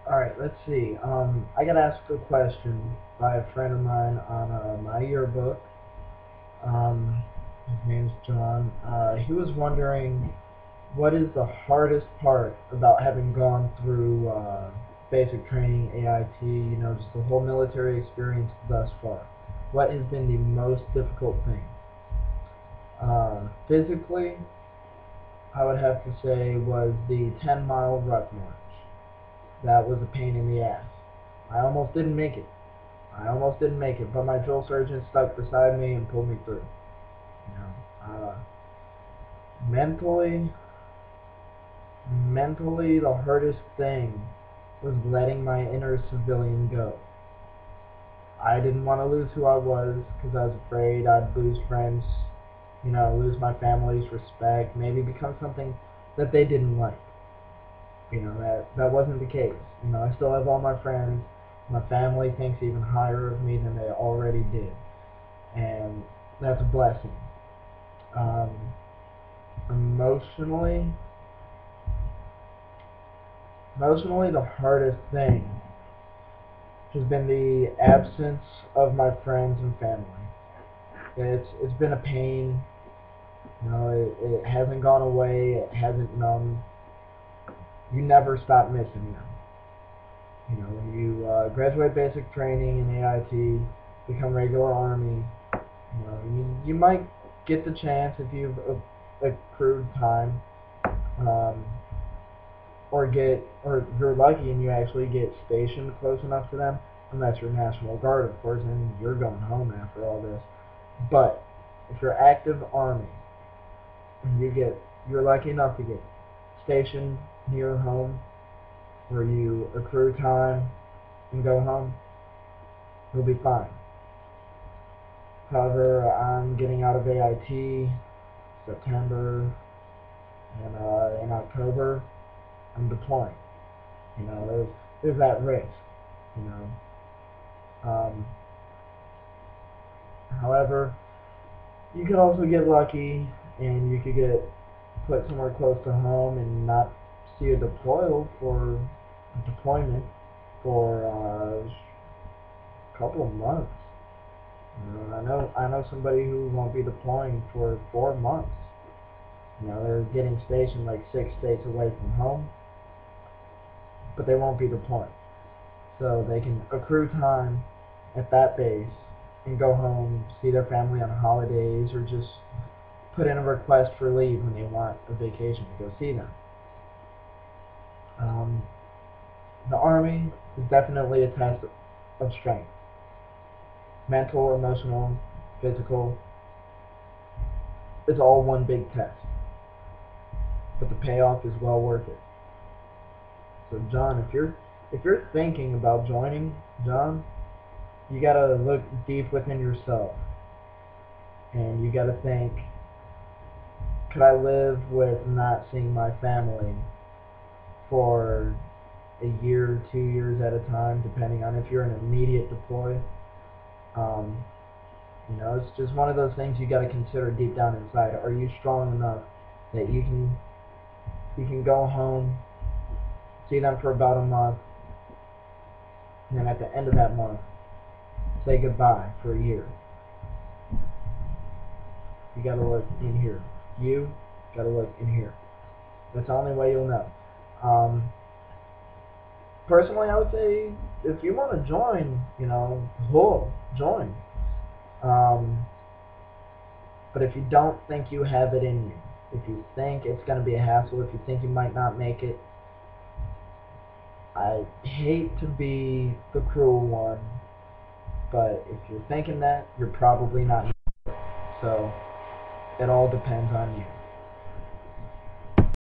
Alright, let's see. I got asked a question by a friend of mine on my yearbook. Um, his name's John. He was wondering what is the hardest part about having gone through basic training, AIT, just the whole military experience thus far. What has been the most difficult thing? Physically, I would have to say was the 10-mile ruck march. That was a pain in the ass. I almost didn't make it. But my drill sergeant stuck beside me and pulled me through. You know, mentally, mentally, the hardest thing was letting my inner civilian go. I didn't want to lose who I was because I was afraid I'd lose friends, lose my family's respect, maybe become something that they didn't like. That wasn't the case. I still have all my friends. My family thinks even higher of me than they already did, and that's a blessing. Um, emotionally, emotionally, the hardest thing has been the absence of my friends and family. It's been a pain. It hasn't gone away. It hasn't numbed. You never stop missing them. When you graduate basic training in AIT, become regular Army, you might get the chance if you've accrued time, um, or you're lucky and you actually get stationed close enough to them, unless you're National Guard, of course, and you're going home after all this. But if you're active Army and you're lucky enough to get stationed near home, where you accrue time and go home, you'll be fine. However, I'm getting out of AIT September, and in October I'm deploying. There's that risk. You know. However, you could also get lucky, and you could get put somewhere close to home and not see a deployment for a couple of months. I know somebody who won't be deploying for 4 months. They're getting stationed like 6 states away from home, but they won't be deploying. So they can accrue time at that base and go home, see their family on holidays, or just put in a request for leave when they want a vacation to go see them. Um, the Army is definitely a test of strength. Mental, emotional, physical. It's all one big test. But the payoff is well worth it. So John, if you're thinking about joining, John, you gotta look deep within yourself, and you gotta think, could I live with not seeing my family for a year, 2 years at a time, depending on if you're an immediate deploy? Um, it's just one of those things you got to consider deep down inside. Are you strong enough that you can go home, see them for about a month, and then at the end of that month, say goodbye for a year? You got to look in here. You got to look in here. That's the only way you'll know. Um, Personally, I would say if you want to join, cool, join. Um, but if you don't think you have it in you, if you think it's going to be a hassle, if you think you might not make it, I hate to be the cruel one, but if you're thinking that, you're probably not. So it all depends on you.